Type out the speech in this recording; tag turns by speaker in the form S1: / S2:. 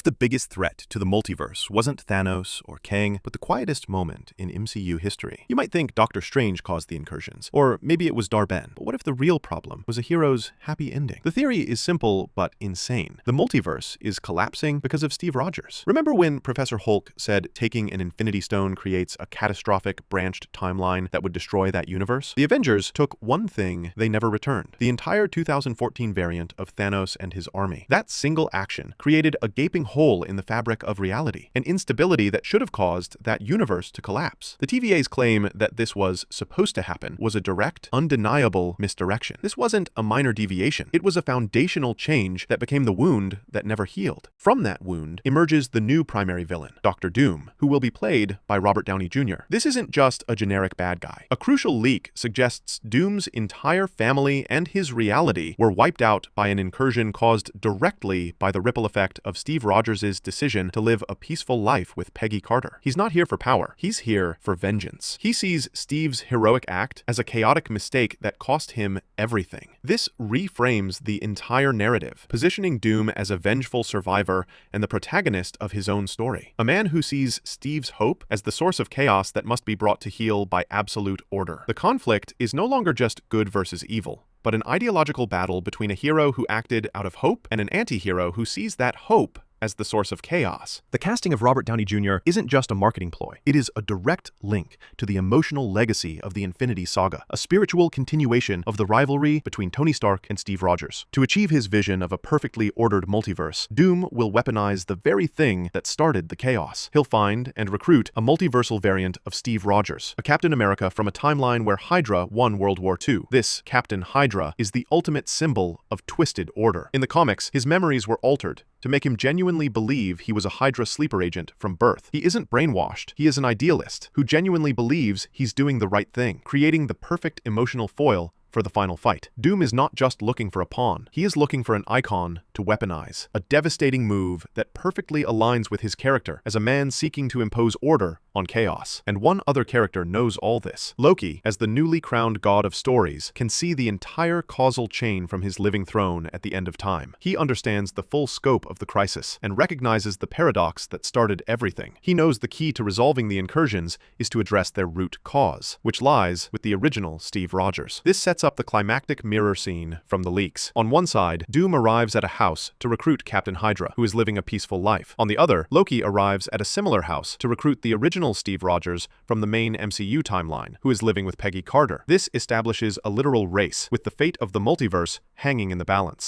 S1: if the biggest threat to the multiverse wasn't Thanos or Kang, but the quietest moment in MCU history? You might think Doctor Strange caused the incursions, or maybe it was Dar-Ben. But what if the real problem was a hero's happy ending? The theory is simple but insane. The multiverse is collapsing because of Steve Rogers. Remember when Professor Hulk said taking an Infinity Stone creates a catastrophic branched timeline that would destroy that universe? The Avengers took one thing they never returned: the entire 2014 variant of Thanos and his army. That single action created a gaping hole in the fabric of reality, an instability that should have caused that universe to collapse. The TVA's claim that this was supposed to happen was a direct, undeniable misdirection. This wasn't a minor deviation. It was a foundational change that became the wound that never healed. From that wound emerges the new primary villain, Dr. Doom, who will be played by Robert Downey Jr. This isn't just a generic bad guy. A crucial leak suggests Doom's entire family and his reality were wiped out by an incursion caused directly by the ripple effect of Steve Rogers' decision to live a peaceful life with Peggy Carter. He's not here for power. He's here for vengeance. He sees Steve's heroic act as a chaotic mistake that cost him everything. This reframes the entire narrative, positioning Doom as a vengeful survivor and the protagonist of his own story. A man who sees Steve's hope as the source of chaos that must be brought to heel by absolute order. The conflict is no longer just good versus evil, but an ideological battle between a hero who acted out of hope and an anti-hero who sees that hope as the source of chaos. The casting of Robert Downey Jr. isn't just a marketing ploy. It is a direct link to the emotional legacy of the Infinity Saga, a spiritual continuation of the rivalry between Tony Stark and Steve Rogers. To achieve his vision of a perfectly ordered multiverse, Doom will weaponize the very thing that started the chaos. He'll find and recruit a multiversal variant of Steve Rogers, a Captain America from a timeline where Hydra won World War II. This Captain Hydra is the ultimate symbol of twisted order. In the comics, his memories were altered to make him genuinely believe he was a Hydra sleeper agent from birth. He isn't brainwashed. He is an idealist who genuinely believes he's doing the right thing, creating the perfect emotional foil for the final fight. Doom is not just looking for a pawn. He is looking for an icon to weaponize, a devastating move that perfectly aligns with his character as a man seeking to impose order on chaos. And one other character knows all this. Loki, as the newly crowned god of stories, can see the entire causal chain from his living throne at the end of time. He understands the full scope of the crisis and recognizes the paradox that started everything. He knows the key to resolving the incursions is to address their root cause, which lies with the original Steve Rogers. This sets up the climactic mirror scene from the leaks. On one side, Doom arrives at a house to recruit Captain Hydra, who is living a peaceful life. On the other, Loki arrives at a similar house to recruit the original Steve Rogers from the main MCU timeline, who is living with Peggy Carter. This establishes a literal race, with the fate of the multiverse hanging in the balance.